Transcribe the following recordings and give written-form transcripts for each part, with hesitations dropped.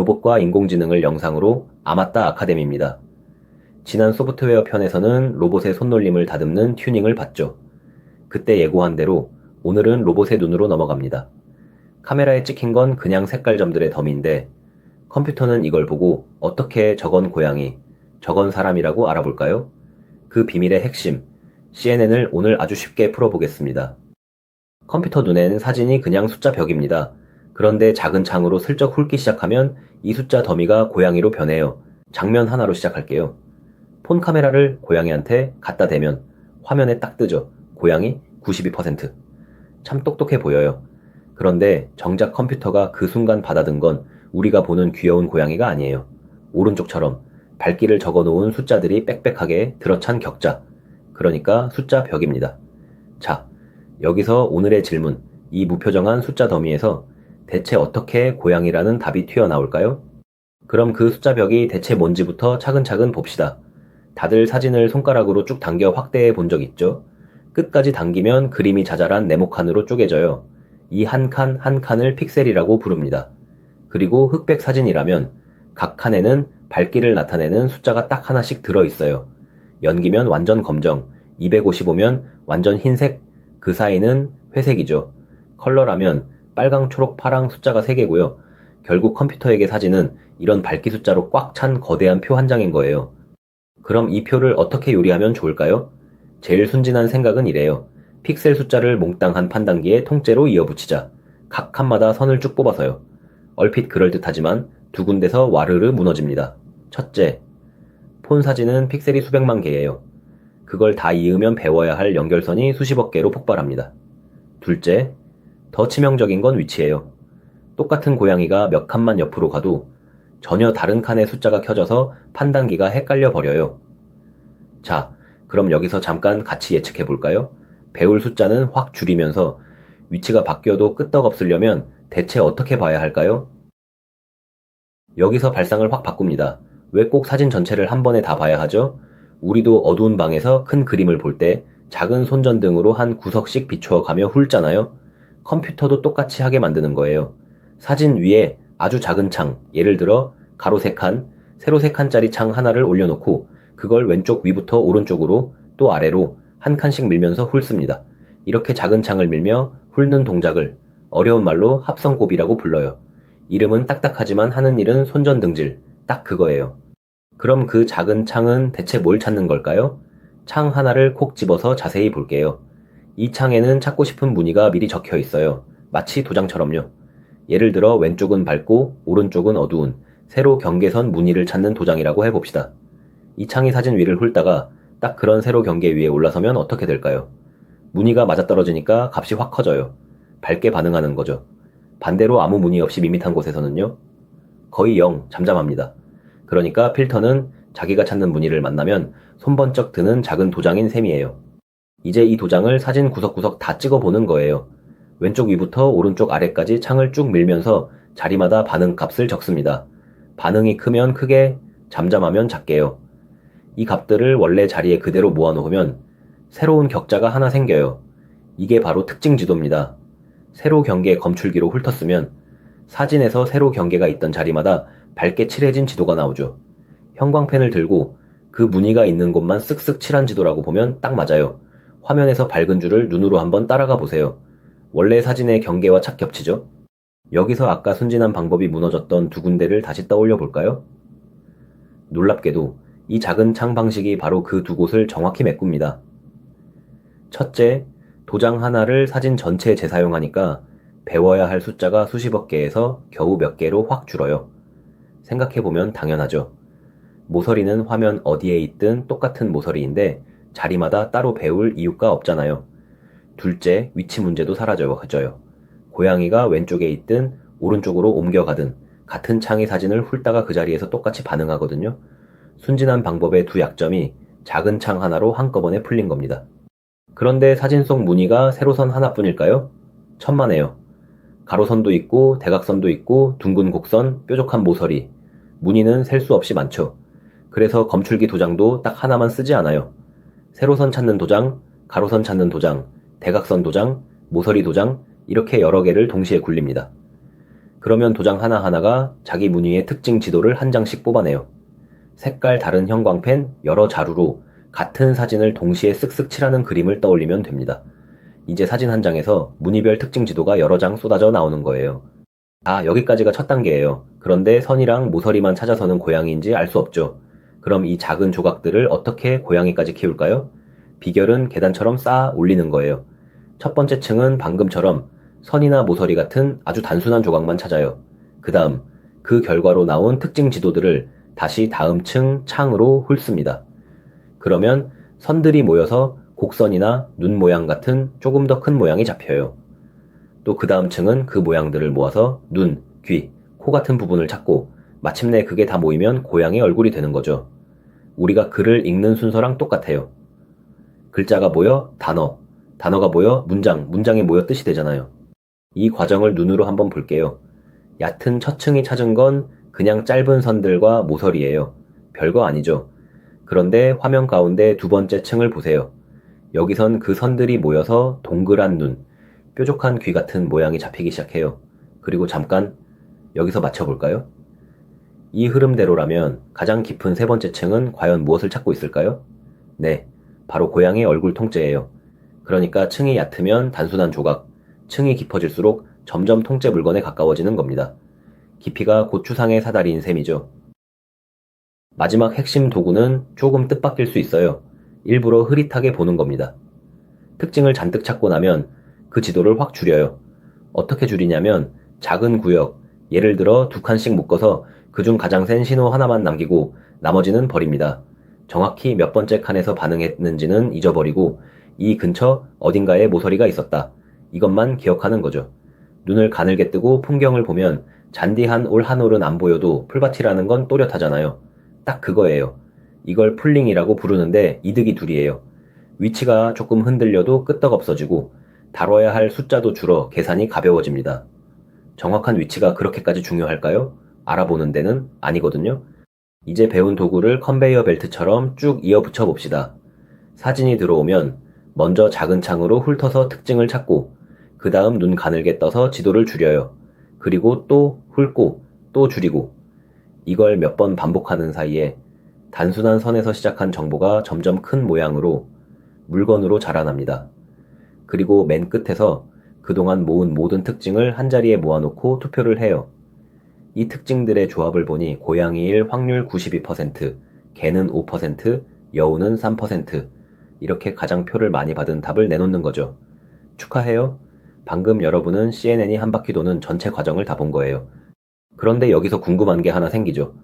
로봇과 인공지능을 영상으로 아맞다 아카데미입니다. 지난 소프트웨어 편에서는 로봇의 손놀림을 다듬는 튜닝을 봤죠. 그때 예고한 대로 오늘은 로봇의 눈으로 넘어갑니다. 카메라에 찍힌 건 그냥 색깔점들의 덤인데 컴퓨터는 이걸 보고 어떻게 저건 고양이, 저건 사람이라고 알아볼까요? 그 비밀의 핵심, CNN을 오늘 아주 쉽게 풀어보겠습니다. 컴퓨터 눈에는 사진이 그냥 숫자 벽입니다. 그런데 작은 창으로 슬쩍 훑기 시작하면 이 숫자 더미가 고양이로 변해요. 장면 하나로 시작할게요. 폰 카메라를 고양이한테 갖다 대면 화면에 딱 뜨죠. 고양이 92%. 참 똑똑해 보여요. 그런데 정작 컴퓨터가 그 순간 받아든 건 우리가 보는 귀여운 고양이가 아니에요. 오른쪽처럼 밝기를 적어놓은 숫자들이 빽빽하게 들어찬 격자. 그러니까 숫자 벽입니다. 자, 여기서 오늘의 질문, 이 무표정한 숫자 더미에서 대체 어떻게 고양이라는 답이 튀어나올까요? 그럼 그 숫자 벽이 대체 뭔지부터 차근차근 봅시다. 다들 사진을 손가락으로 쭉 당겨 확대해 본 적 있죠? 끝까지 당기면 그림이 자잘한 네모칸으로 쪼개져요. 이 한 칸 한 칸을 픽셀이라고 부릅니다. 그리고 흑백 사진이라면 각 칸에는 밝기를 나타내는 숫자가 딱 하나씩 들어있어요. 연기면 완전 검정, 255면 완전 흰색, 그 사이는 회색이죠. 컬러라면 빨강, 초록, 파랑 숫자가 3개고요. 결국 컴퓨터에게 사진은 이런 밝기 숫자로 꽉 찬 거대한 표 한 장인 거예요. 그럼 이 표를 어떻게 요리하면 좋을까요? 제일 순진한 생각은 이래요. 픽셀 숫자를 몽땅 한 판단기에 통째로 이어붙이자. 각 칸마다 선을 쭉 뽑아서요. 얼핏 그럴듯하지만 두 군데서 와르르 무너집니다. 첫째, 폰 사진은 픽셀이 수백만 개예요. 그걸 다 이으면 배워야 할 연결선이 수십억 개로 폭발합니다. 둘째, 더 치명적인 건 위치예요. 똑같은 고양이가 몇 칸만 옆으로 가도 전혀 다른 칸의 숫자가 켜져서 판단기가 헷갈려 버려요. 자, 그럼 여기서 잠깐 같이 예측해 볼까요? 배울 숫자는 확 줄이면서 위치가 바뀌어도 끄떡없으려면 대체 어떻게 봐야 할까요? 여기서 발상을 확 바꿉니다. 왜 꼭 사진 전체를 한 번에 다 봐야 하죠? 우리도 어두운 방에서 큰 그림을 볼 때 작은 손전등으로 한 구석씩 비추어 가며 훑잖아요. 컴퓨터도 똑같이 하게 만드는 거예요. 사진 위에 아주 작은 창, 예를 들어 가로 3칸, 세로 3칸짜리 창 하나를 올려놓고 그걸 왼쪽 위부터 오른쪽으로 또 아래로 한 칸씩 밀면서 훑습니다. 이렇게 작은 창을 밀며 훑는 동작을 어려운 말로 합성곱이라고 불러요. 이름은 딱딱하지만 하는 일은 손전등질, 딱 그거예요. 그럼 그 작은 창은 대체 뭘 찾는 걸까요? 창 하나를 콕 집어서 자세히 볼게요. 이 창에는 찾고 싶은 무늬가 미리 적혀 있어요. 마치 도장처럼요. 예를 들어 왼쪽은 밝고 오른쪽은 어두운 세로 경계선 무늬를 찾는 도장이라고 해봅시다. 이 창이 사진 위를 훑다가 딱 그런 세로 경계 위에 올라서면 어떻게 될까요? 무늬가 맞아떨어지니까 값이 확 커져요. 밝게 반응하는 거죠. 반대로 아무 무늬 없이 밋밋한 곳에서는요? 거의 0, 잠잠합니다. 그러니까 필터는 자기가 찾는 무늬를 만나면 손번쩍 드는 작은 도장인 셈이에요. 이제 이 도장을 사진 구석구석 다 찍어보는 거예요. 왼쪽 위부터 오른쪽 아래까지 창을 쭉 밀면서 자리마다 반응값을 적습니다. 반응이 크면 크게, 잠잠하면 작게요. 이 값들을 원래 자리에 그대로 모아놓으면 새로운 격자가 하나 생겨요. 이게 바로 특징 지도입니다. 세로 경계 검출기로 훑었으면 사진에서 세로 경계가 있던 자리마다 밝게 칠해진 지도가 나오죠. 형광펜을 들고 그 무늬가 있는 곳만 쓱쓱 칠한 지도라고 보면 딱 맞아요. 화면에서 밝은 줄을 눈으로 한번 따라가 보세요. 원래 사진의 경계와 착 겹치죠? 여기서 아까 순진한 방법이 무너졌던 두 군데를 다시 떠올려 볼까요? 놀랍게도 이 작은 창 방식이 바로 그 두 곳을 정확히 메꿉니다. 첫째, 도장 하나를 사진 전체에 재사용하니까 배워야 할 숫자가 수십억 개에서 겨우 몇 개로 확 줄어요. 생각해보면 당연하죠. 모서리는 화면 어디에 있든 똑같은 모서리인데 자리마다 따로 배울 이유가 없잖아요. 둘째, 위치 문제도 사라져요. 고양이가 왼쪽에 있든 오른쪽으로 옮겨가든 같은 창의 사진을 훑다가 그 자리에서 똑같이 반응하거든요. 순진한 방법의 두 약점이 작은 창 하나로 한꺼번에 풀린 겁니다. 그런데 사진 속 무늬가 세로선 하나뿐일까요? 천만에요. 가로선도 있고 대각선도 있고 둥근 곡선, 뾰족한 모서리. 무늬는 셀 수 없이 많죠. 그래서 검출기 도장도 딱 하나만 쓰지 않아요. 세로선 찾는 도장, 가로선 찾는 도장, 대각선 도장, 모서리 도장 이렇게 여러 개를 동시에 굴립니다. 그러면 도장 하나하나가 자기 무늬의 특징 지도를 한 장씩 뽑아내요. 색깔 다른 형광펜 여러 자루로 같은 사진을 동시에 쓱쓱 칠하는 그림을 떠올리면 됩니다. 이제 사진 한 장에서 무늬별 특징 지도가 여러 장 쏟아져 나오는 거예요. 여기까지가 첫 단계예요. 그런데 선이랑 모서리만 찾아서는 고양이인지 알 수 없죠. 그럼 이 작은 조각들을 어떻게 고양이까지 키울까요? 비결은 계단처럼 쌓아 올리는 거예요. 첫 번째 층은 방금처럼 선이나 모서리 같은 아주 단순한 조각만 찾아요. 그 다음, 그 결과로 나온 특징 지도들을 다시 다음 층 창으로 훑습니다. 그러면 선들이 모여서 곡선이나 눈 모양 같은 조금 더 큰 모양이 잡혀요. 또 그 다음 층은 그 모양들을 모아서 눈, 귀, 코 같은 부분을 찾고 마침내 그게 다 모이면 고양이 얼굴이 되는 거죠. 우리가 글을 읽는 순서랑 똑같아요. 글자가 모여 단어, 단어가 모여 문장, 문장이 모여 뜻이 되잖아요. 이 과정을 눈으로 한번 볼게요. 얕은 첫 층이 찾은 건 그냥 짧은 선들과 모서리예요. 별거 아니죠. 그런데 화면 가운데 두 번째 층을 보세요. 여기선 그 선들이 모여서 동그란 눈, 뾰족한 귀 같은 모양이 잡히기 시작해요. 그리고 잠깐 여기서 맞춰볼까요? 이 흐름대로라면 가장 깊은 세 번째 층은 과연 무엇을 찾고 있을까요? 네, 바로 고양이 얼굴 통째예요. 그러니까 층이 얕으면 단순한 조각, 층이 깊어질수록 점점 통째 물건에 가까워지는 겁니다. 깊이가 고추상의 사다리인 셈이죠. 마지막 핵심 도구는 조금 뜻밖일 수 있어요. 일부러 흐릿하게 보는 겁니다. 특징을 잔뜩 찾고 나면 그 지도를 확 줄여요. 어떻게 줄이냐면 작은 구역, 예를 들어 2칸씩 묶어서 그중 가장 센 신호 하나만 남기고 나머지는 버립니다. 정확히 몇 번째 칸에서 반응했는지는 잊어버리고 이 근처 어딘가에 모서리가 있었다. 이것만 기억하는 거죠. 눈을 가늘게 뜨고 풍경을 보면 잔디 한 올 한 올은 안 보여도 풀밭이라는 건 또렷하잖아요. 딱 그거예요. 이걸 풀링이라고 부르는데 이득이 둘이에요. 위치가 조금 흔들려도 끄떡없어지고 다뤄야 할 숫자도 줄어 계산이 가벼워집니다. 정확한 위치가 그렇게까지 중요할까요? 알아보는 데는 아니거든요. 이제 배운 도구를 컨베이어 벨트처럼 쭉 이어 붙여 봅시다. 사진이 들어오면 먼저 작은 창으로 훑어서 특징을 찾고 그 다음 눈 가늘게 떠서 지도를 줄여요. 그리고 또 훑고 또 줄이고 이걸 몇 번 반복하는 사이에 단순한 선에서 시작한 정보가 점점 큰 모양으로 물건으로 자라납니다. 그리고 맨 끝에서 그동안 모은 모든 특징을 한자리에 모아놓고 투표를 해요. 이 특징들의 조합을 보니 고양이일 확률 92%, 개는 5%, 여우는 3%, 이렇게 가장 표를 많이 받은 답을 내놓는 거죠. 축하해요. 방금 여러분은 CNN이 한 바퀴 도는 전체 과정을 다 본 거예요. 그런데 여기서 궁금한 게 하나 생기죠.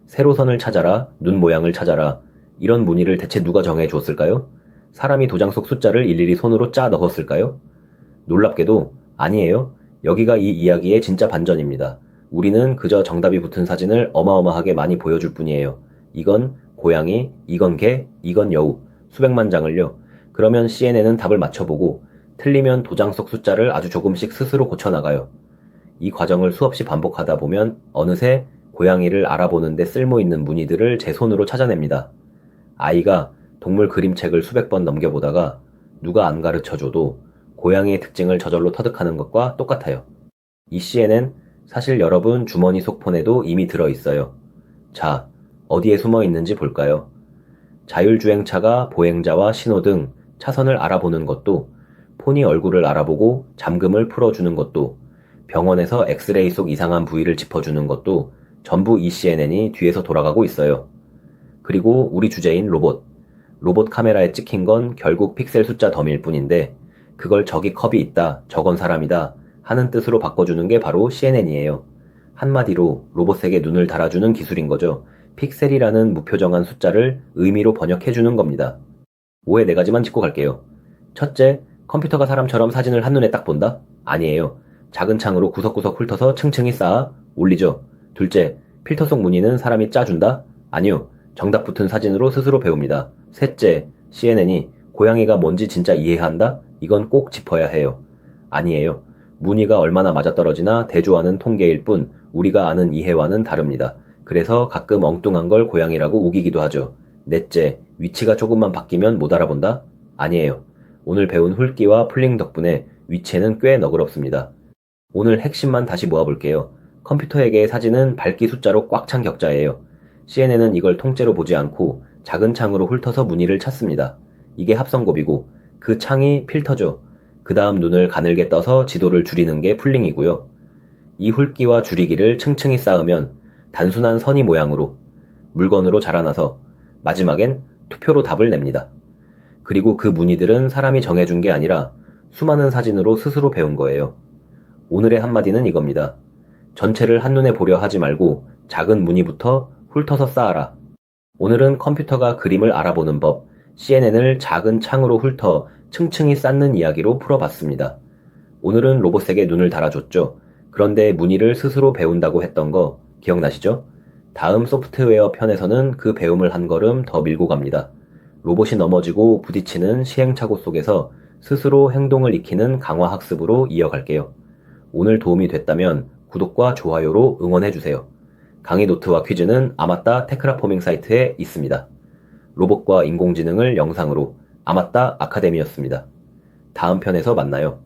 세로선을 찾아라, 눈 모양을 찾아라, 이런 문의를 대체 누가 정해 줬을까요? 사람이 도장 속 숫자를 일일이 손으로 짜 넣었을까요? 놀랍게도 아니에요. 여기가 이 이야기의 진짜 반전입니다. 우리는 그저 정답이 붙은 사진을 어마어마하게 많이 보여줄 뿐이에요. 이건 고양이, 이건 개, 이건 여우, 수백만 장을요. 그러면 CNN은 답을 맞춰보고 틀리면 도장 속 숫자를 아주 조금씩 스스로 고쳐나가요. 이 과정을 수없이 반복하다 보면 어느새 고양이를 알아보는 데 쓸모있는 무늬들을 제 손으로 찾아냅니다. 아이가 동물 그림책을 수백 번 넘겨보다가 누가 안 가르쳐줘도 고양이의 특징을 저절로 터득하는 것과 똑같아요. 이 CNN 사실 여러분 주머니 속폰에도 이미 들어있어요. 자, 어디에 숨어 있는지 볼까요? 자율주행차가 보행자와 신호등, 차선을 알아보는 것도, 폰이 얼굴을 알아보고 잠금을 풀어주는 것도, 병원에서 엑스레이 속 이상한 부위를 짚어주는 것도 전부 이 CNN이 뒤에서 돌아가고 있어요. 그리고 우리 주제인 로봇. 로봇 카메라에 찍힌 건 결국 픽셀 숫자 더미일 뿐인데 그걸 저기 컵이 있다, 저건 사람이다 하는 뜻으로 바꿔주는 게 바로 CNN이에요. 한마디로 로봇에게 눈을 달아주는 기술인 거죠. 픽셀이라는 무표정한 숫자를 의미로 번역해주는 겁니다. 오해 4가지만 짚고 갈게요. 첫째, 컴퓨터가 사람처럼 사진을 한눈에 딱 본다? 아니에요. 작은 창으로 구석구석 훑어서 층층이 쌓아 올리죠. 둘째, 필터 속 무늬는 사람이 짜준다? 아니요. 정답 붙은 사진으로 스스로 배웁니다. 셋째, CNN이 고양이가 뭔지 진짜 이해한다? 이건 꼭 짚어야 해요. 아니에요. 무늬가 얼마나 맞아떨어지나 대조하는 통계일 뿐 우리가 아는 이해와는 다릅니다. 그래서 가끔 엉뚱한 걸 고양이라고 우기기도 하죠. 넷째, 위치가 조금만 바뀌면 못 알아본다? 아니에요. 오늘 배운 훑기와 풀링 덕분에 위치에는 꽤 너그럽습니다. 오늘 핵심만 다시 모아볼게요. 컴퓨터에게 사진은 밝기 숫자로 꽉 찬 격자예요. CNN은 이걸 통째로 보지 않고 작은 창으로 훑어서 무늬를 찾습니다. 이게 합성곱이고 그 창이 필터죠. 그 다음 눈을 가늘게 떠서 지도를 줄이는 게 풀링이고요. 이 훑기와 줄이기를 층층이 쌓으면 단순한 선이 모양으로 물건으로 자라나서 마지막엔 투표로 답을 냅니다. 그리고 그 무늬들은 사람이 정해준 게 아니라 수많은 사진으로 스스로 배운 거예요. 오늘의 한마디는 이겁니다. 전체를 한눈에 보려 하지 말고 작은 무늬부터 훑어서 쌓아라. 오늘은 컴퓨터가 그림을 알아보는 법, CNN을 작은 창으로 훑어 층층이 쌓는 이야기로 풀어봤습니다. 오늘은 로봇에게 눈을 달아줬죠. 그런데 무늬를 스스로 배운다고 했던 거 기억나시죠? 다음 소프트웨어 편에서는 그 배움을 한 걸음 더 밀고 갑니다. 로봇이 넘어지고 부딪히는 시행착오 속에서 스스로 행동을 익히는 강화 학습으로 이어갈게요. 오늘 도움이 됐다면 구독과 좋아요로 응원해주세요. 강의 노트와 퀴즈는 아마따 테크라포밍 사이트에 있습니다. 로봇과 인공지능을 영상으로 아마따 아카데미였습니다. 다음 편에서 만나요.